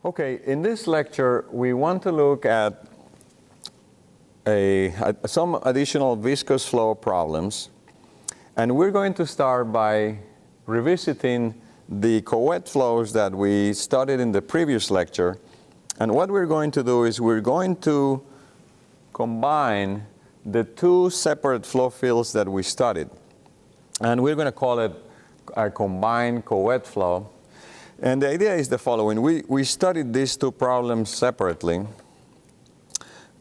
Okay, in this lecture, we want to look at some additional viscous flow problems. And we're going to start by revisiting the co-wet flows that we studied in the previous lecture. And what we're going to do is we're going to combine the two separate flow fields that we studied. And we're going to call it a combined co-wet flow. And the idea is the following. We studied these two problems separately.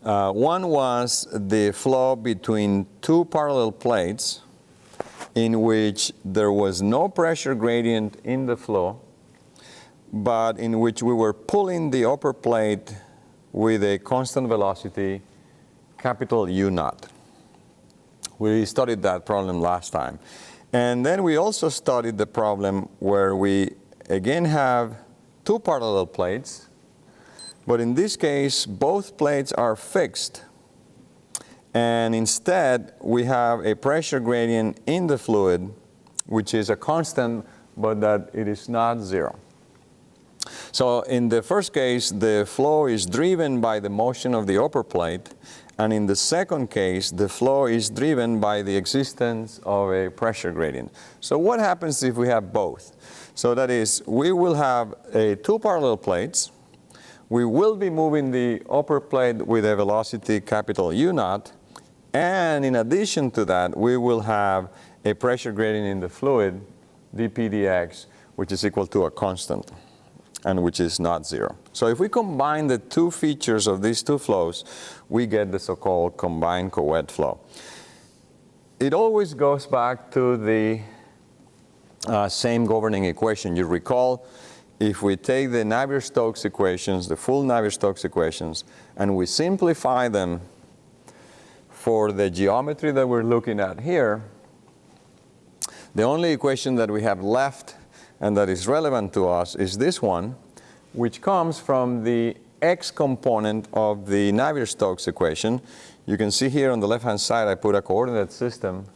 One was the flow between two parallel plates in which there was no pressure gradient in the flow, but in which we were pulling the upper plate with a constant velocity, capital U naught. We studied that problem last time. And then we also studied the problem where we again have two parallel plates, but in this case both plates are fixed, and instead we have a pressure gradient in the fluid which is a constant but that it is not zero. So in the first case the flow is driven by the motion of the upper plate, and in the second case the flow is driven by the existence of a pressure gradient. So what happens if we have both? So that is, we will have two parallel plates. We will be moving the upper plate with a velocity capital U naught, and in addition to that we will have a pressure gradient in the fluid, dp dx, which is equal to a constant and which is not zero. So if we combine the two features of these two flows, we get the so-called combined co-wet flow. It always goes back to the same governing equation. You recall, if we take the Navier-Stokes equations, the full Navier-Stokes equations, and we simplify them for the geometry that we're looking at here, the only equation that we have left and that is relevant to us is this one, which comes from the x component of the Navier-Stokes equation. You can see here on the left-hand side I put a coordinate system,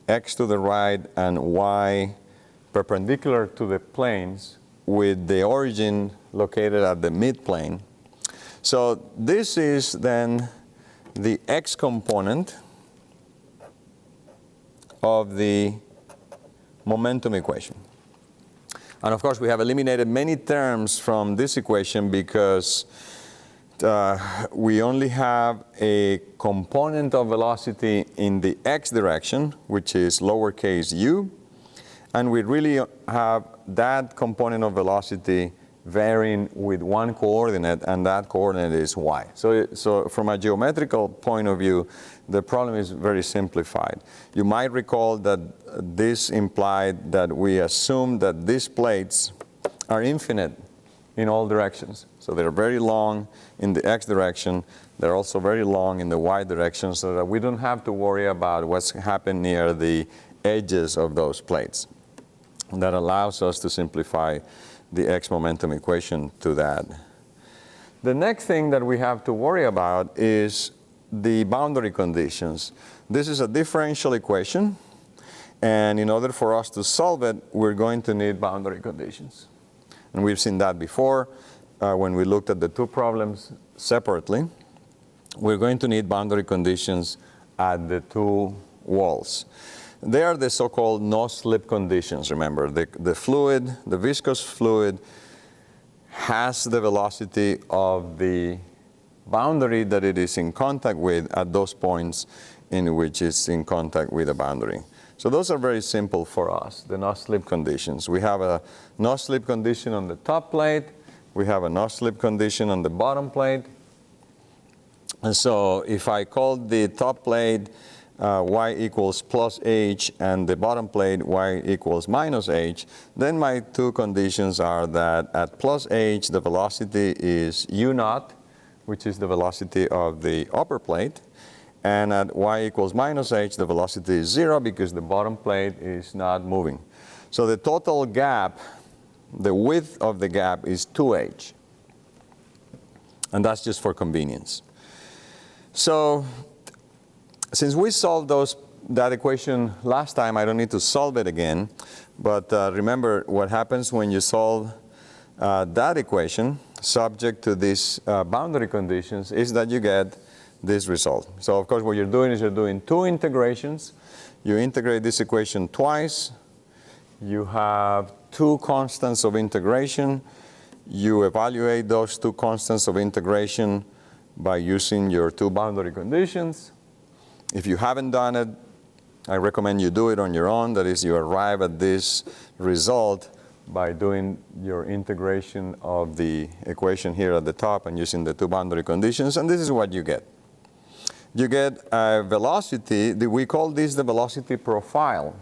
x to the right and y perpendicular to the planes, with the origin located at the midplane. So this is then the x component of the momentum equation. And of course we have eliminated many terms from this equation because we only have a component of velocity in the x direction, which is lowercase u, and we really have that component of velocity varying with one coordinate, and that coordinate is y. So from a geometrical point of view, the problem is very simplified. You might recall that this implied that we assume that these plates are infinite in all directions. So they're very long in the x direction. They're also very long in the y direction, so that we don't have to worry about what's happened near the edges of those plates. And that allows us to simplify the x momentum equation to that. The next thing that we have to worry about is the boundary conditions. This is a differential equation, and in order for us to solve it, we're going to need boundary conditions. And we've seen that before when we looked at the two problems separately. We're going to need boundary conditions at the two walls. They are the so-called no-slip conditions. Remember, the fluid, the viscous fluid, has the velocity of the boundary that it is in contact with at those points in which it's in contact with the boundary. So those are very simple for us, the no-slip conditions. We have a no-slip condition on the top plate. We have a no-slip condition on the bottom plate. And so if I call the top plate y equals plus h and the bottom plate y equals minus h, then my two conditions are that at plus h the velocity is u naught, which is the velocity of the upper plate, and at y equals minus h the velocity is zero because the bottom plate is not moving. So the total gap, the width of the gap is 2h, and that's just for convenience. So since we solved that equation last time, I don't need to solve it again. But remember what happens when you solve that equation. subject to these boundary conditions is that you get this result. So of course what you're doing is you're doing two integrations. You integrate this equation twice. You have two constants of integration. You evaluate those two constants of integration by using your two boundary conditions. If you haven't done it, I recommend you do it on your own. That is, you arrive at this result by doing your integration of the equation here at the top and using the two boundary conditions, and this is what you get. You get a velocity, we call this the velocity profile.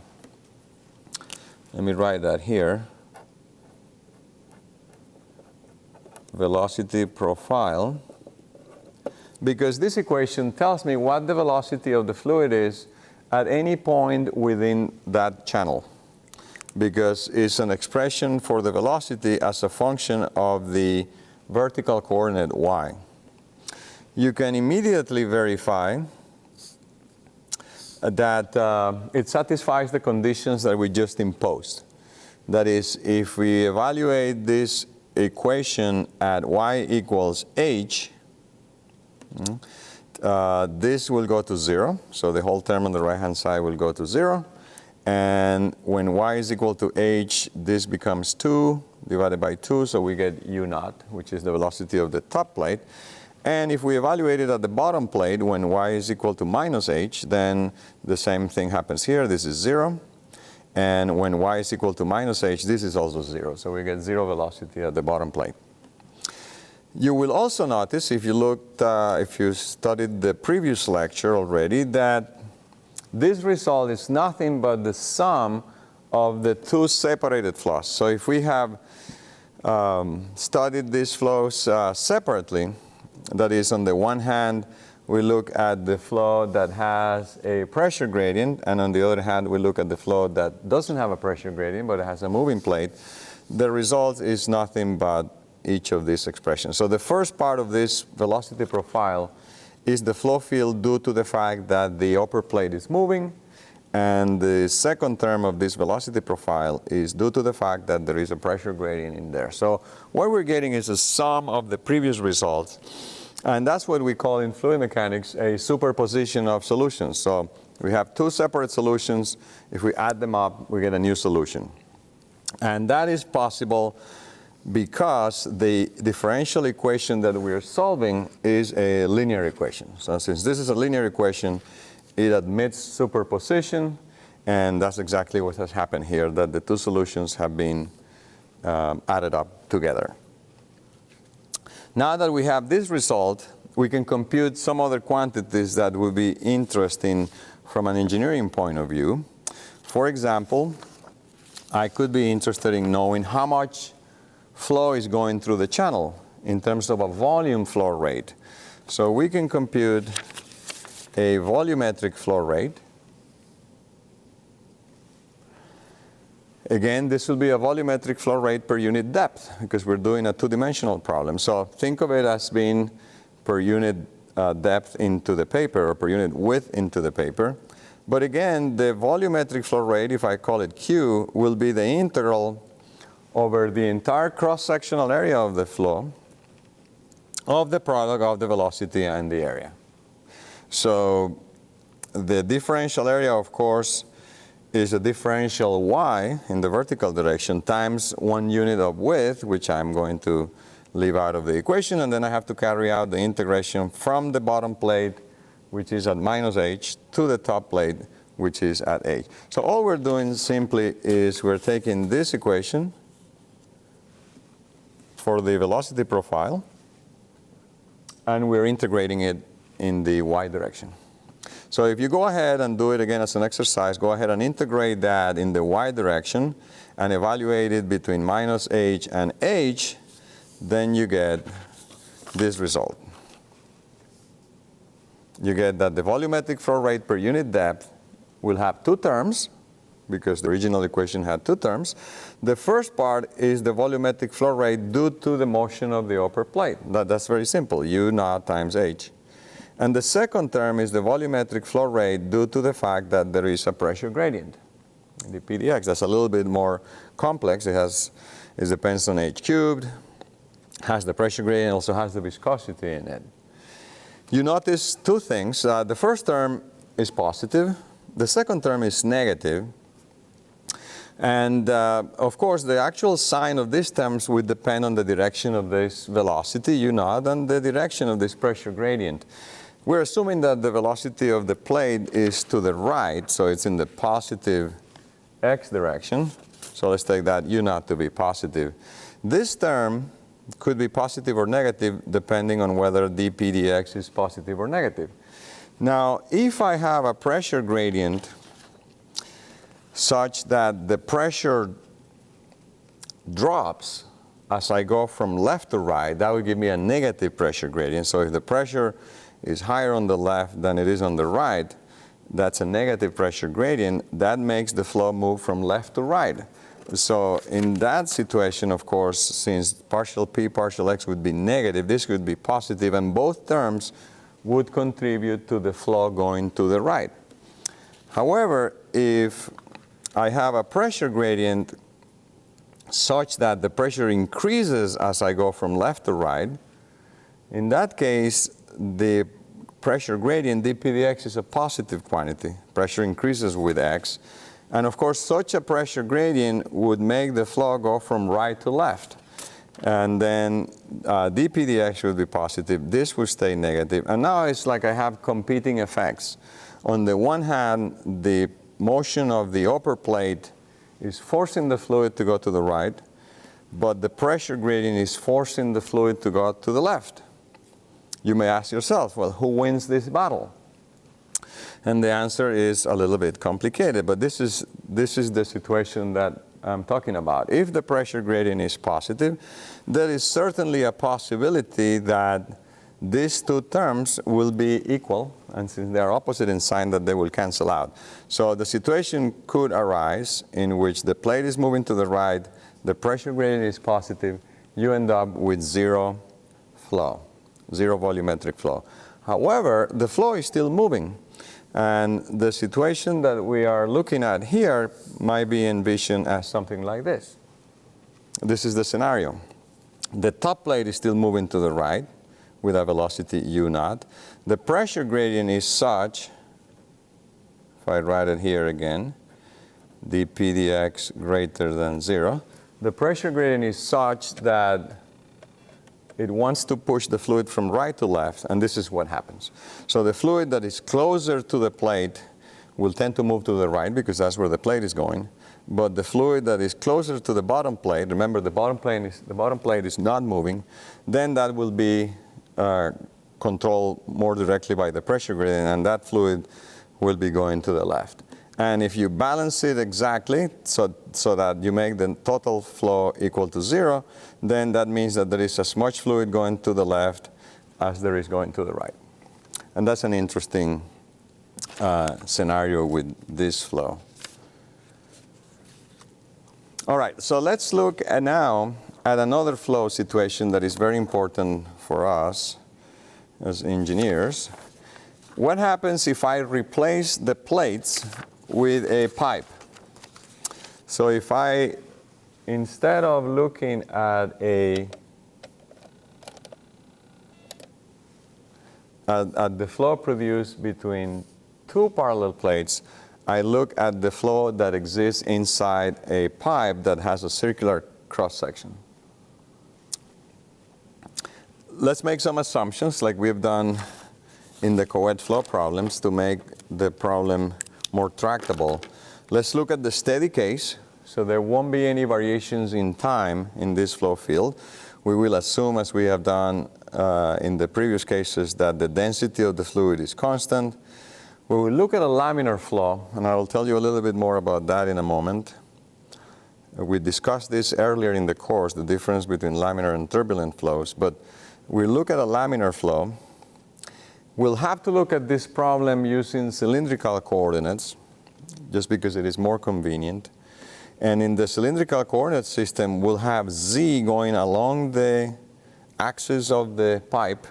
Let me write that here. Velocity profile, because this equation tells me what the velocity of the fluid is at any point within that channel, because it's an expression for the velocity as a function of the vertical coordinate y. You can immediately verify that it satisfies the conditions that we just imposed. That is, if we evaluate this equation at y equals h, this will go to 0. So the whole term on the right-hand side will go to 0. And when y is equal to h, this becomes 2 divided by 2, so we get u naught, which is the velocity of the top plate. And if we evaluate it at the bottom plate, when y is equal to minus h, then the same thing happens here. This is 0. And when y is equal to minus h, this is also 0. So we get 0 velocity at the bottom plate. You will also notice, if you looked, if you studied the previous lecture already, that this result is nothing but the sum of the two separated flows. So if we have studied these flows separately, that is, on the one hand, we look at the flow that has a pressure gradient, and on the other hand, we look at the flow that doesn't have a pressure gradient, but it has a moving plate. The result is nothing but each of these expressions. So the first part of this velocity profile is the flow field due to the fact that the upper plate is moving, and the second term of this velocity profile is due to the fact that there is a pressure gradient in there. So what we're getting is a sum of the previous results, and that's what we call in fluid mechanics a superposition of solutions. So we have two separate solutions. If we add them up, we get a new solution. And that is possible because the differential equation that we are solving is a linear equation. So since this is a linear equation, it admits superposition, and that's exactly what has happened here, that the two solutions have been added up together. Now that we have this result, we can compute some other quantities that will be interesting from an engineering point of view. For example, I could be interested in knowing how much flow is going through the channel in terms of a volume flow rate. So we can compute a volumetric flow rate. Again, this will be a volumetric flow rate per unit depth because we're doing a two-dimensional problem. So think of it as being per unit depth into the paper, or per unit width into the paper. But again, the volumetric flow rate, if I call it Q, will be the integral over the entire cross-sectional area of the flow of the product of the velocity and the area. So the differential area, of course, is a differential y in the vertical direction times 1 unit of width, which I'm going to leave out of the equation, and then I have to carry out the integration from the bottom plate, which is at minus h, to the top plate, which is at h. So all we're doing simply is we're taking this equation for the velocity profile, and we're integrating it in the y direction. So if you go ahead and do it again as an exercise, go ahead and integrate that in the y direction and evaluate it between minus h and h, then you get this result. You get that the volumetric flow rate per unit depth will have two terms, because the original equation had two terms. The first part is the volumetric flow rate due to the motion of the upper plate. That's very simple, u naught times h. And the second term is the volumetric flow rate due to the fact that there is a pressure gradient in the PDX. That's a little bit more complex. It depends on h cubed, has the pressure gradient, also has the viscosity in it. You notice two things. The first term is positive. The second term is negative. And of course, the actual sign of these terms would depend on the direction of this velocity, u0, and the direction of this pressure gradient. We're assuming that the velocity of the plate is to the right, so it's in the positive x direction. So let's take that u0 to be positive. This term could be positive or negative depending on whether dp dx is positive or negative. Now, if I have a pressure gradient such that the pressure drops as I go from left to right, that would give me a negative pressure gradient. So if the pressure is higher on the left than it is on the right, that's a negative pressure gradient. That makes the flow move from left to right. So in that situation, of course, since partial p, partial x would be negative, this would be positive, and both terms would contribute to the flow going to the right. However, if I have a pressure gradient such that the pressure increases as I go from left to right, in that case, the pressure gradient dp dx is a positive quantity. Pressure increases with x. And of course, such a pressure gradient would make the flow go from right to left. And then dp dx would be positive. This would stay negative. And now it's like I have competing effects. On the one hand, the motion of the upper plate is forcing the fluid to go to the right, but the pressure gradient is forcing the fluid to go to the left. You may ask yourself, well, who wins this battle? And the answer is a little bit complicated, but this is the situation that I'm talking about. If the pressure gradient is positive, there is certainly a possibility that these two terms will be equal, and since they are opposite in sign, that they will cancel out. So the situation could arise in which the plate is moving to the right, the pressure gradient is positive, you end up with zero flow, zero volumetric flow. However, the flow is still moving. And the situation that we are looking at here might be envisioned as something like this. This is the scenario. The top plate is still moving to the right with a velocity u0. The pressure gradient is such, if I write it here again, dp dx greater than 0. The pressure gradient is such that it wants to push the fluid from right to left, and this is what happens. So the fluid that is closer to the plate will tend to move to the right because that's where the plate is going. But the fluid that is closer to the bottom plate, remember the bottom plate is not moving, then that will be controlled more directly by the pressure gradient, and that fluid will be going to the left. And if you balance it exactly so that you make the total flow equal to 0, then that means that there is as much fluid going to the left as there is going to the right. And that's an interesting scenario with this flow. All right, so let's look now at another flow situation that is very important for us as engineers. What happens if I replace the plates with a pipe? So if I, instead of looking at the flow produced between two parallel plates, I look at the flow that exists inside a pipe that has a circular cross-section. Let's make some assumptions like we've done in the co-ed flow problems to make the problem more tractable. Let's look at the steady case. So there won't be any variations in time in this flow field. We will assume, as we have done in the previous cases, that the density of the fluid is constant. We will look at a laminar flow, and I will tell you a little bit more about that in a moment. We discussed this earlier in the course, the difference between laminar and turbulent flows, but we look at a laminar flow. We'll have to look at this problem using cylindrical coordinates, just because it is more convenient. And in the cylindrical coordinate system, we'll have z going along the axis of the pipe.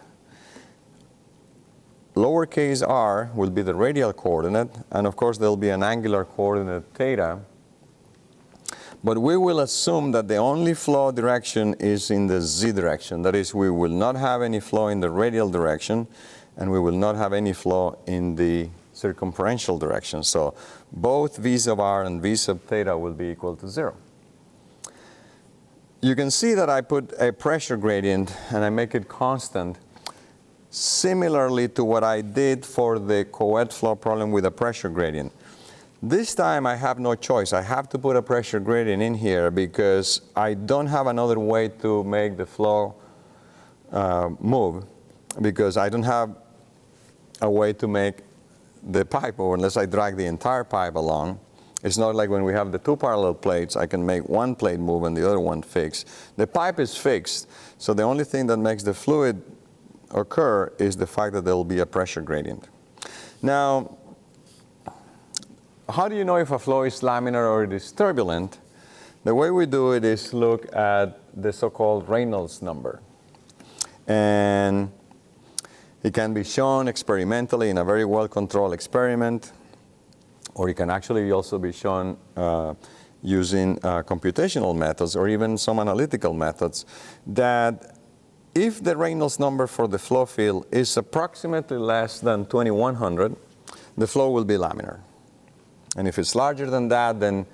Lowercase r will be the radial coordinate, and of course there'll be an angular coordinate theta. But we will assume that the only flow direction is in the z direction. That is, we will not have any flow in the radial direction, and we will not have any flow in the circumferential direction. So both v sub r and v sub theta will be equal to 0. You can see that I put a pressure gradient and I make it constant, similarly to what I did for the co-ed flow problem with a pressure gradient. This time I have no choice. I have to put a pressure gradient in here because I don't have another way to make the flow move, because I don't have a way to make the pipe, or unless I drag the entire pipe along. It's not like when we have the two parallel plates, I can make one plate move and the other one fixed. The pipe is fixed, so the only thing that makes the fluid occur is the fact that there will be a pressure gradient. Now, how do you know if a flow is laminar or it is turbulent? The way we do it is look at the so-called Reynolds number. And it can be shown experimentally in a very well-controlled experiment, or it can actually also be shown using computational methods or even some analytical methods, that if the Reynolds number for the flow field is approximately less than 2100, the flow will be laminar. And if it's larger than that, then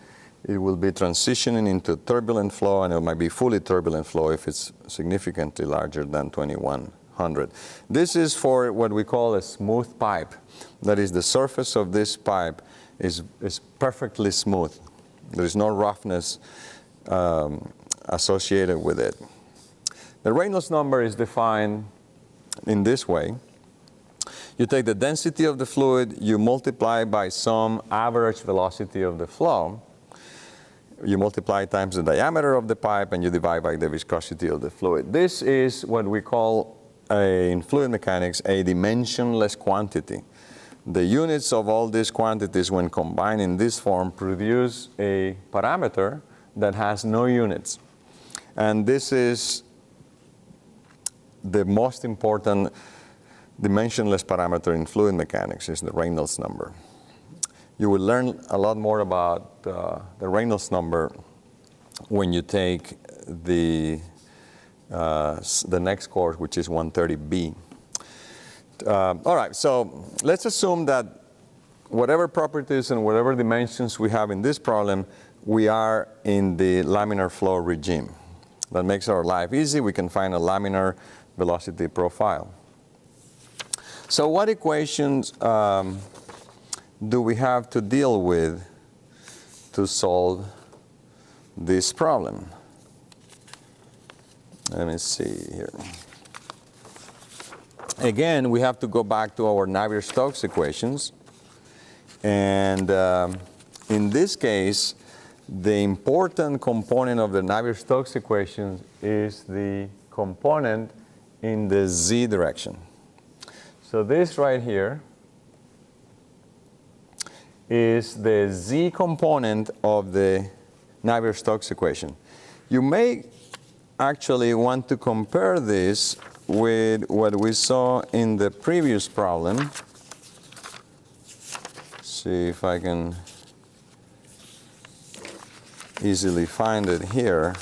it will be transitioning into turbulent flow, and it might be fully turbulent flow if it's significantly larger than 2100. This is for what we call a smooth pipe. That is, the surface of this pipe is perfectly smooth. There is no roughness associated with it. The Reynolds number is defined in this way. You take the density of the fluid, you multiply by some average velocity of the flow, you multiply times the diameter of the pipe, and you divide by the viscosity of the fluid. This is what we call, in fluid mechanics, a dimensionless quantity. The units of all these quantities, when combined in this form, produce a parameter that has no units. And this is the most important dimensionless parameter in fluid mechanics, is the Reynolds number. You will learn a lot more about the Reynolds number when you take the next course, which is 130B. All right, so let's assume that whatever properties and whatever dimensions we have in this problem, we are in the laminar flow regime. That makes our life easy. We can find a laminar velocity profile. So what equations do we have to deal with to solve this problem? Let me see here. Again, we have to go back to our Navier-Stokes equations. And in this case, the important component of the Navier-Stokes equations is the component in the z direction. So this right here is the z component of the Navier-Stokes equation. You may actually want to compare this with what we saw in the previous problem. See if I can easily find it here.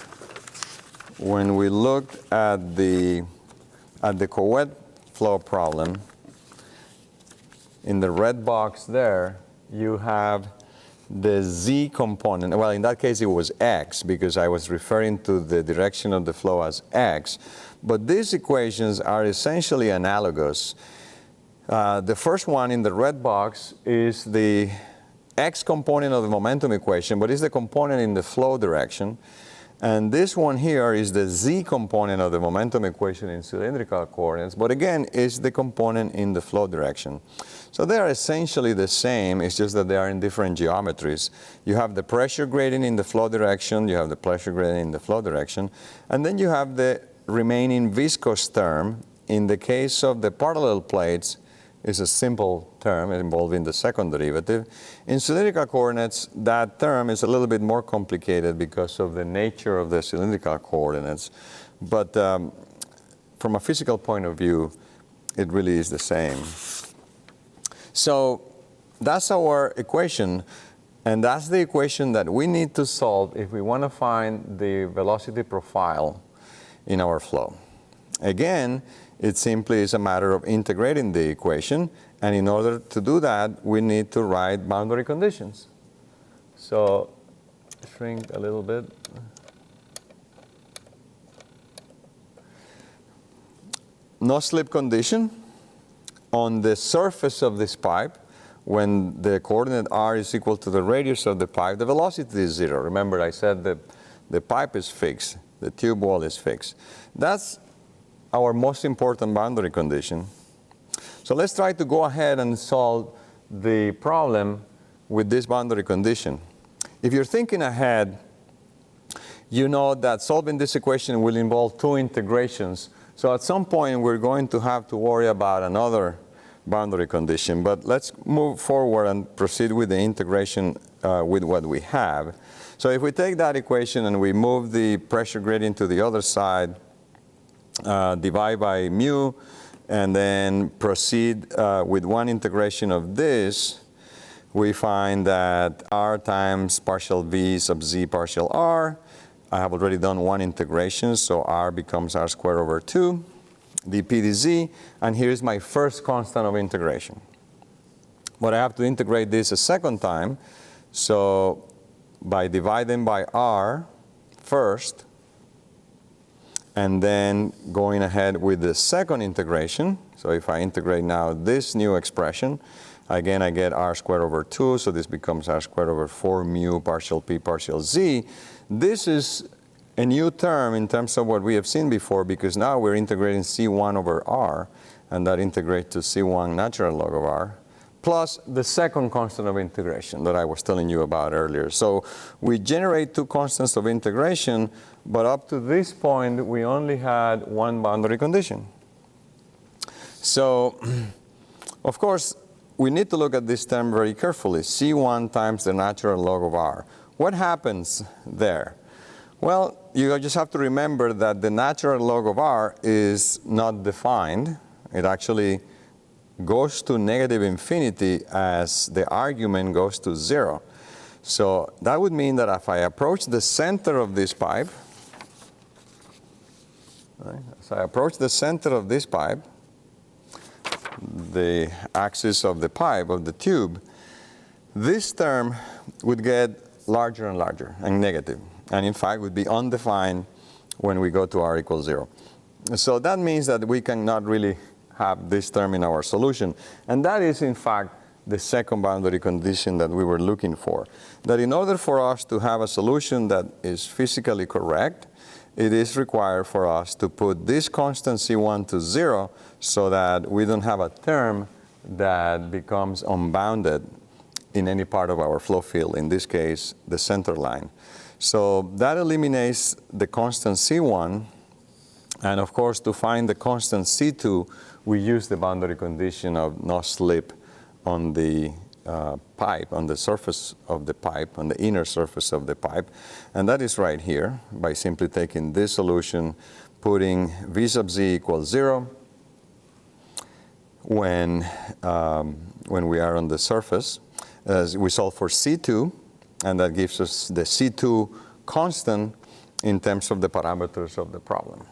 When we looked at the co-ed flow problem, in the red box there, you have the z component. Well, in that case, it was x, because I was referring to the direction of the flow as x. But these equations are essentially analogous. The first one in the red box is the x component of the momentum equation, but it's the component in the flow direction. And this one here is the z component of the momentum equation in cylindrical coordinates, but again, is the component in the flow direction. So they are essentially the same, it's just that they are in different geometries. You have the pressure gradient in the flow direction, you have the pressure gradient in the flow direction, and then you have the remaining viscous term. In the case of the parallel plates, is a simple term involving the second derivative. In cylindrical coordinates, that term is a little bit more complicated because of the nature of the cylindrical coordinates. But from a physical point of view, it really is the same. So that's our equation. And that's the equation that we need to solve if we want to find the velocity profile in our flow. Again, it simply is a matter of integrating the equation, and in order to do that, we need to write boundary conditions. So shrink a little bit. No slip condition on the surface of this pipe. When the coordinate r is equal to the radius of the pipe, the velocity is 0. Remember, I said that the pipe is fixed, the tube wall is fixed. That's our most important boundary condition. So let's try to go ahead and solve the problem with this boundary condition. If you're thinking ahead, you know that solving this equation will involve two integrations. So at some point, we're going to have to worry about another boundary condition. But let's move forward and proceed with the integration with what we have. So if we take that equation and we move the pressure gradient to the other side, divide by mu, and then proceed with one integration of this, we find that r times partial v sub z partial r. I have already done one integration, so r becomes r squared over 2, dp dz, and here's my first constant of integration. But I have to integrate this a second time, so by dividing by r first, and then going ahead with the second integration. So if I integrate now this new expression, again I get r squared over 2, so this becomes r squared over 4 mu partial p partial z. This is a new term in terms of what we have seen before, because now we're integrating c1 over r, and that integrates to c1 natural log of r, plus the second constant of integration that I was telling you about earlier. So we generate two constants of integration, but up to this point, we only had one boundary condition. So, of course, we need to look at this term very carefully, c1 times the natural log of r. What happens there? Well, you just have to remember that the natural log of r is not defined. It actually goes to negative infinity as the argument goes to 0. So that would mean that if I approach the center of this pipe, right, as I approach the center of this pipe, the axis of the pipe, of the tube, this term would get larger and larger and negative, and in fact would be undefined when we go to r equals 0. So that means that we cannot really have this term in our solution, and that is in fact the second boundary condition that we were looking for. That in order for us to have a solution that is physically correct, it is required for us to put this constant c1 to 0 so that we don't have a term that becomes unbounded in any part of our flow field, in this case, the center line. So that eliminates the constant c1, and of course, to find the constant c2, we use the boundary condition of no slip on the pipe, on the surface of the pipe, on the inner surface of the pipe, and that is right here, by simply taking this solution, putting v sub z equals 0 when we are on the surface. As we solve for c2, and that gives us the c2 constant in terms of the parameters of the problem.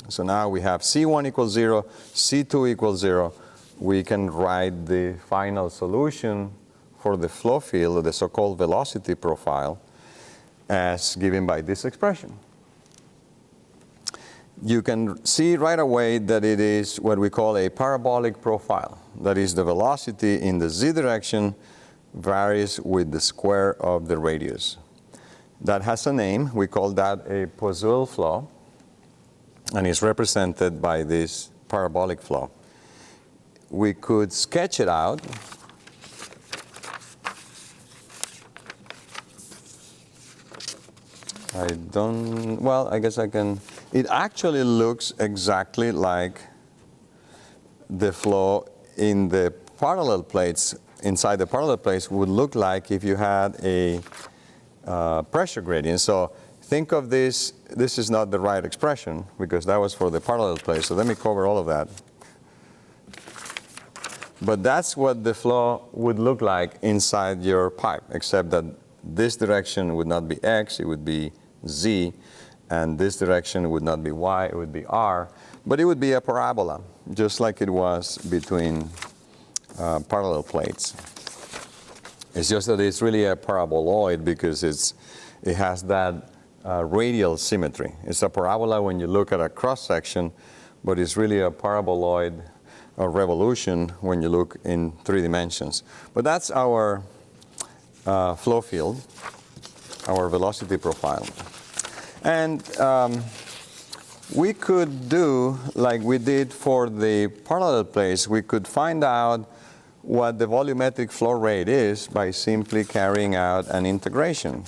So now we have c1 equals 0, c2 equals 0. We can write the final solution for the flow field, or the so-called velocity profile, as given by this expression. You can see right away that it is what we call a parabolic profile. That is, the velocity in the z direction varies with the square of the radius. That has a name. We call that a Poiseuille flow, and is represented by this parabolic flow. We could sketch it out. I guess I can. It actually looks exactly like the flow in the parallel plates, inside the parallel plates would look like if you had a pressure gradient. So think of this is not the right expression, because that was for the parallel plate. So let me cover all of that. But that's what the flow would look like inside your pipe, except that this direction would not be X, it would be Z, and this direction would not be Y, it would be R, but it would be a parabola, just like it was between parallel plates. It's just that it's really a paraboloid because it has that radial symmetry. It's a parabola when you look at a cross-section, but it's really a paraboloid revolution when you look in 3 dimensions. But that's our flow field, our velocity profile. And we could do like we did for the parallel plates. We could find out what the volumetric flow rate is by simply carrying out an integration.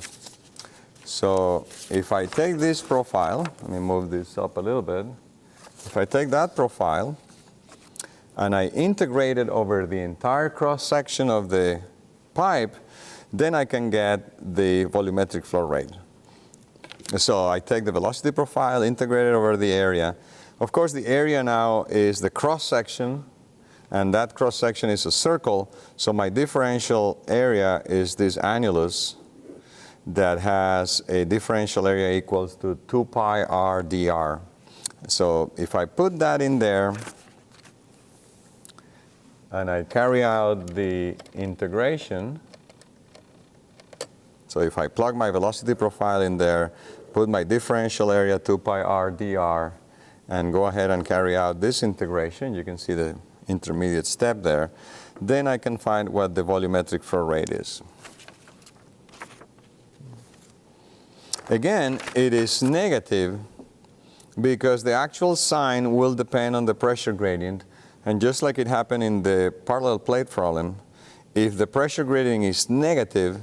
So if I take this profile, let me move this up a little bit. If I take that profile and I integrate it over the entire cross-section of the pipe, then I can get the volumetric flow rate. So I take the velocity profile, integrate it over the area. Of course, the area now is the cross-section, and that cross-section is a circle, so my differential area is this annulus that has a differential area equals to 2 pi r dr. So if I put that in there, and I carry out the integration, so if I plug my velocity profile in there, put my differential area 2 pi r dr, and go ahead and carry out this integration, you can see the intermediate step there, then I can find what the volumetric flow rate is. Again, it is negative because the actual sign will depend on the pressure gradient. And just like it happened in the parallel plate problem, if the pressure gradient is negative,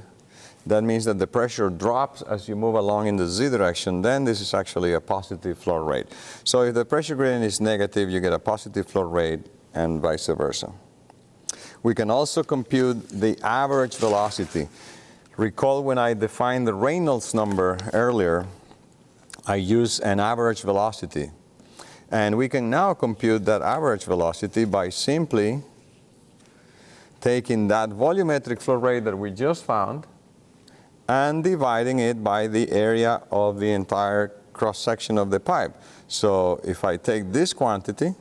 that means that the pressure drops as you move along in the z direction, then this is actually a positive flow rate. So if the pressure gradient is negative, you get a positive flow rate and vice versa. We can also compute the average velocity. Recall when I defined the Reynolds number earlier, I used an average velocity. And we can now compute that average velocity by simply taking that volumetric flow rate that we just found and dividing it by the area of the entire cross-section of the pipe. So if I take this quantity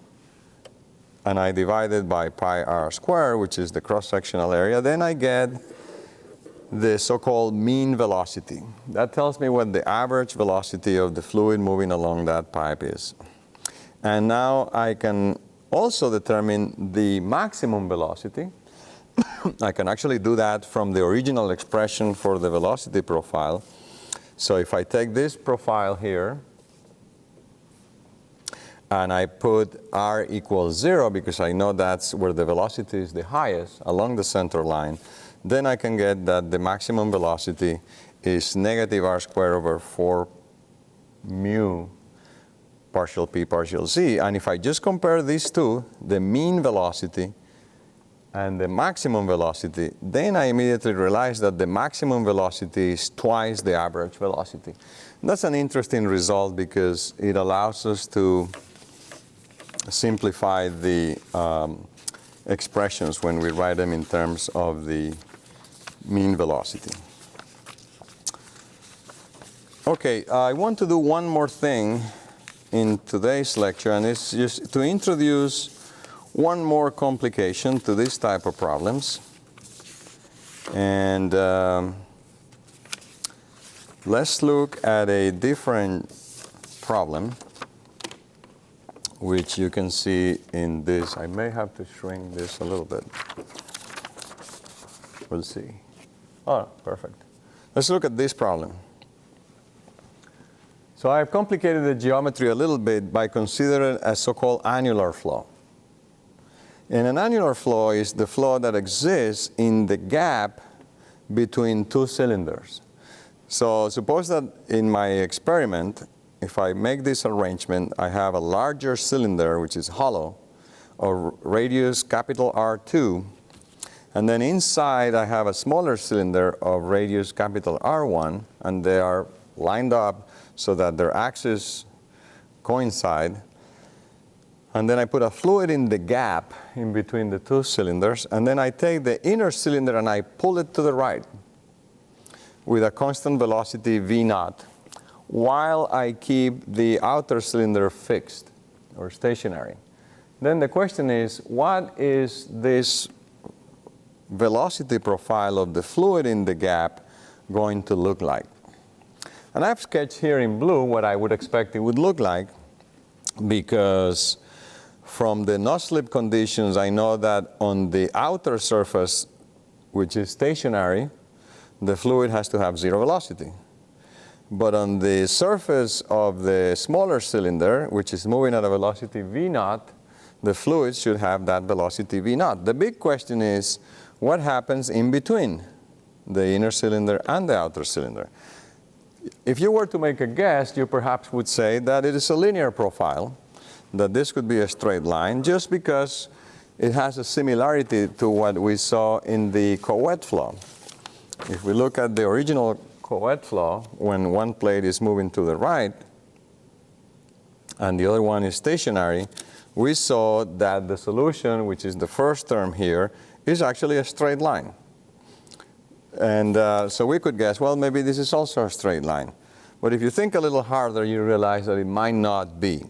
and I divide it by pi r squared, which is the cross-sectional area, then I get the so-called mean velocity. That tells me what the average velocity of the fluid moving along that pipe is. And now I can also determine the maximum velocity. I can actually do that from the original expression for the velocity profile. So if I take this profile here, and I put r equals 0, because I know that's where the velocity is the highest, along the center line, then I can get that the maximum velocity is negative r squared over 4 mu partial p partial z. And if I just compare these two, the mean velocity and the maximum velocity, then I immediately realize that the maximum velocity is twice the average velocity. And that's an interesting result because it allows us to simplify the expressions when we write them in terms of the mean velocity. Okay, I want to do one more thing in today's lecture, and it's just to introduce one more complication to this type of problems. And let's look at a different problem, which you can see in this. I may have to shrink this a little bit. We'll see. Oh, perfect. Let's look at this problem. So I've complicated the geometry a little bit by considering a so-called annular flow. And an annular flow is the flow that exists in the gap between two cylinders. So suppose that in my experiment, if I make this arrangement, I have a larger cylinder, which is hollow, of radius capital R2, and then inside I have a smaller cylinder of radius capital R1, and they are lined up so that their axes coincide. And then I put a fluid in the gap in between the two cylinders, and then I take the inner cylinder and I pull it to the right with a constant velocity V naught, while I keep the outer cylinder fixed or stationary. Then the question is, what is this velocity profile of the fluid in the gap going to look like? And I've sketched here in blue what I would expect it would look like, because from the no-slip conditions, I know that on the outer surface, which is stationary, the fluid has to have zero velocity. But on the surface of the smaller cylinder, which is moving at a velocity V naught, the fluid should have that velocity V naught. The big question is, what happens in between the inner cylinder and the outer cylinder? If you were to make a guess, you perhaps would say that it is a linear profile, that this could be a straight line, just because it has a similarity to what we saw in the co-wet flow. If we look at the original co-wet flow, when one plate is moving to the right and the other one is stationary, we saw that the solution, which is the first term here, is actually a straight line. And so we could guess, well, maybe this is also a straight line. But if you think a little harder, you realize that it might not be.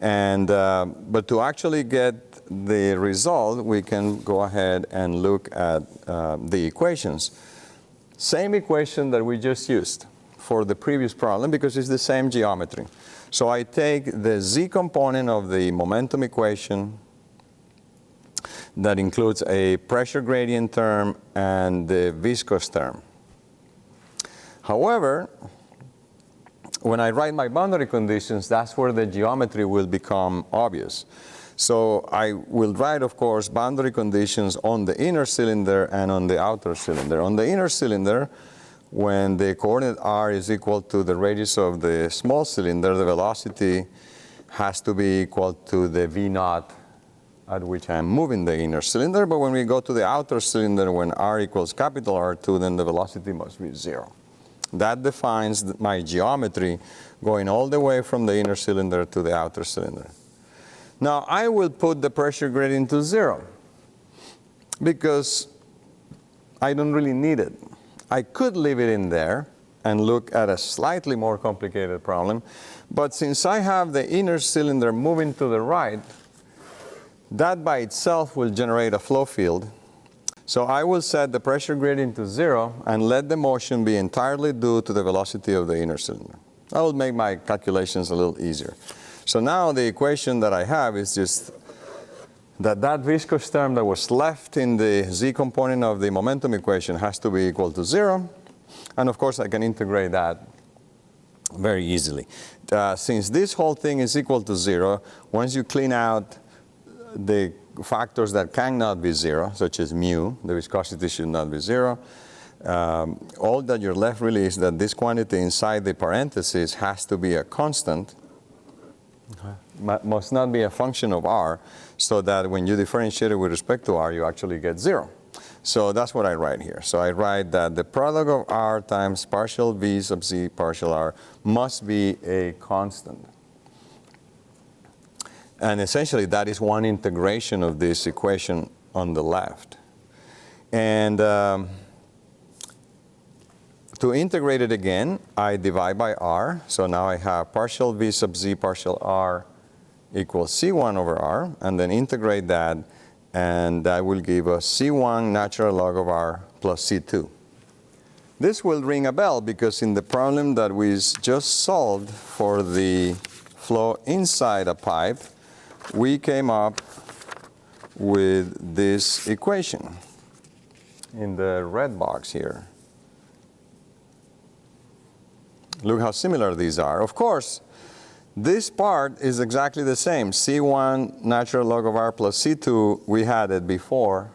And, but to actually get the result, we can go ahead and look at the equations. Same equation that we just used for the previous problem, because it's the same geometry. So I take the z component of the momentum equation that includes a pressure gradient term and the viscous term. However, when I write my boundary conditions, that's where the geometry will become obvious. So I will write, of course, boundary conditions on the inner cylinder and on the outer cylinder. On the inner cylinder, when the coordinate r is equal to the radius of the small cylinder, the velocity has to be equal to the V naught at which I'm moving the inner cylinder. But when we go to the outer cylinder, when r equals capital R2, then the velocity must be 0. That defines my geometry going all the way from the inner cylinder to the outer cylinder. Now, I will put the pressure gradient to 0 because I don't really need it. I could leave it in there and look at a slightly more complicated problem, but since I have the inner cylinder moving to the right, that by itself will generate a flow field. So I will set the pressure gradient to 0 and let the motion be entirely due to the velocity of the inner cylinder. That will make my calculations a little easier. So now the equation that I have is just that viscous term that was left in the z component of the momentum equation has to be equal to 0. And of course, I can integrate that very easily. Since this whole thing is equal to 0, once you clean out the factors that cannot be 0, such as mu, the viscosity should not be 0. All that you're left really is that this quantity inside the parentheses has to be a constant, must not be a function of r, so that when you differentiate it with respect to r, you actually get 0. So that's what I write here. So I write that the product of r times partial v sub z partial r must be a constant. And essentially, that is one integration of this equation on the left. And to integrate it again, I divide by r. So now I have partial v sub z partial r equals c1 over r. And then integrate that, and that will give us c1 natural log of r plus c2. This will ring a bell, because in the problem that we just solved for the flow inside a pipe, we came up with this equation in the red box here. Look how similar these are. Of course, this part is exactly the same. C1 natural log of r plus C2, we had it before.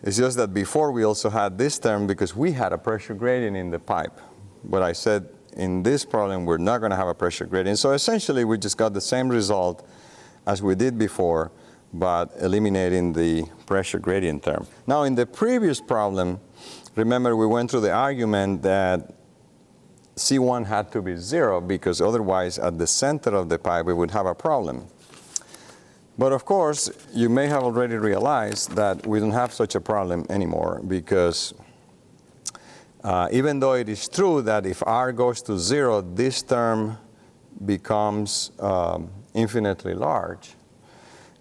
It's just that before we also had this term because we had a pressure gradient in the pipe. But I said in this problem, we're not going to have a pressure gradient. So essentially, we just got the same result as we did before, but eliminating the pressure gradient term. Now, in the previous problem, remember we went through the argument that C1 had to be 0, because otherwise at the center of the pipe we would have a problem. But of course, you may have already realized that we don't have such a problem anymore, because even though it is true that if R goes to 0, this term becomes infinitely large,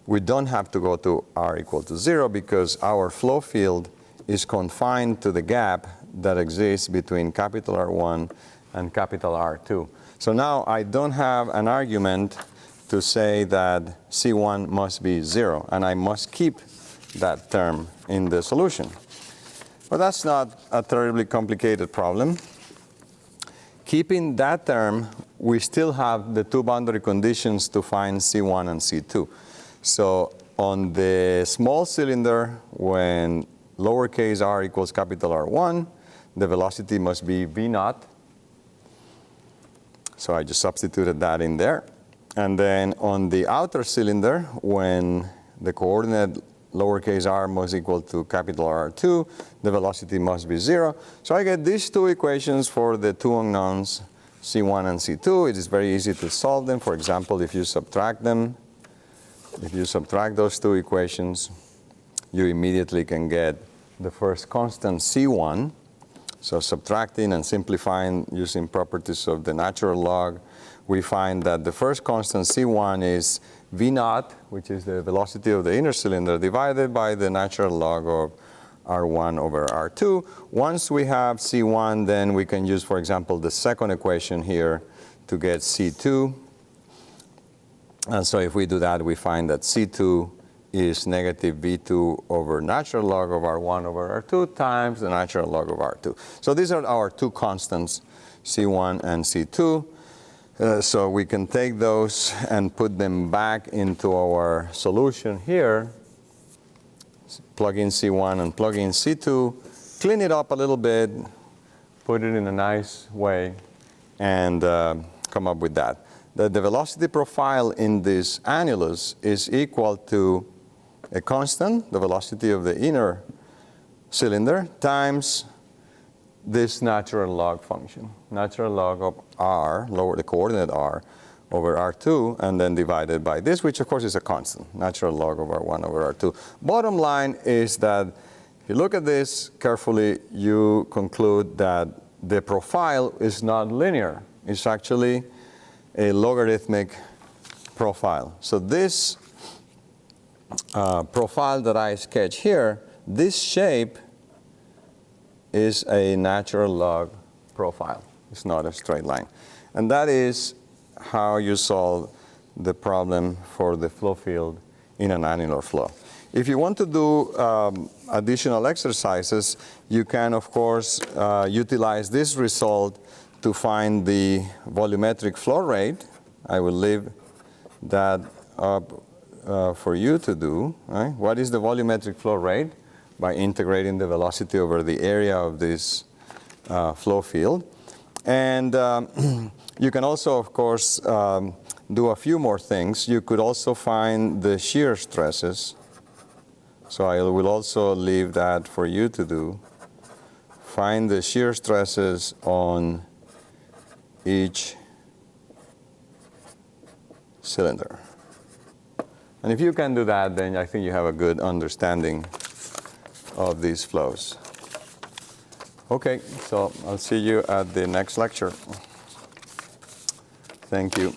we don't have to go to R equal to 0, because our flow field is confined to the gap that exists between capital R1 and capital R2. So now I don't have an argument to say that C1 must be 0, and I must keep that term in the solution. But that's not a terribly complicated problem. Keeping that term, we still have the two boundary conditions to find C1 and C2. So on the small cylinder, when lowercase r equals capital R1, the velocity must be v naught. So I just substituted that in there. And then on the outer cylinder, when the coordinate lowercase r must equal to capital R2, the velocity must be 0. So I get these two equations for the two unknowns, C1 and C2. It is very easy to solve them. For example, if you subtract them, if you subtract those two equations, you immediately can get the first constant C1. So subtracting and simplifying using properties of the natural log, we find that the first constant C1 is V naught, which is the velocity of the inner cylinder, divided by the natural log of R1 over R2. Once we have C1, then we can use, for example, the second equation here to get C2. And so if we do that, we find that C2 is negative V2 over natural log of R1 over R2 times the natural log of R2. So these are our two constants, C1 and C2. So we can take those and put them back into our solution here. Plug in C1 and plug in C2, clean it up a little bit, put it in a nice way, and come up with that. The velocity profile in this annulus is equal to a constant, the velocity of the inner cylinder, times this natural log function, natural log of r, lower the coordinate r, over R2, and then divided by this, which of course is a constant, natural log of R1 over R2. Bottom line is that if you look at this carefully, you conclude that the profile is not linear. It's actually a logarithmic profile. So this profile that I sketch here, this shape is a natural log profile. It's not a straight line. And that is how you solve the problem for the flow field in an annular flow. If you want to do additional exercises, you can, of course, utilize this result to find the volumetric flow rate. I will leave that up for you to do. Right? What is the volumetric flow rate? By integrating the velocity over the area of this flow field. And you can also, of course, do a few more things. You could also find the shear stresses. So I will also leave that for you to do. Find the shear stresses on each cylinder. And if you can do that, then I think you have a good understanding of these flows. Okay, so I'll see you at the next lecture. Thank you.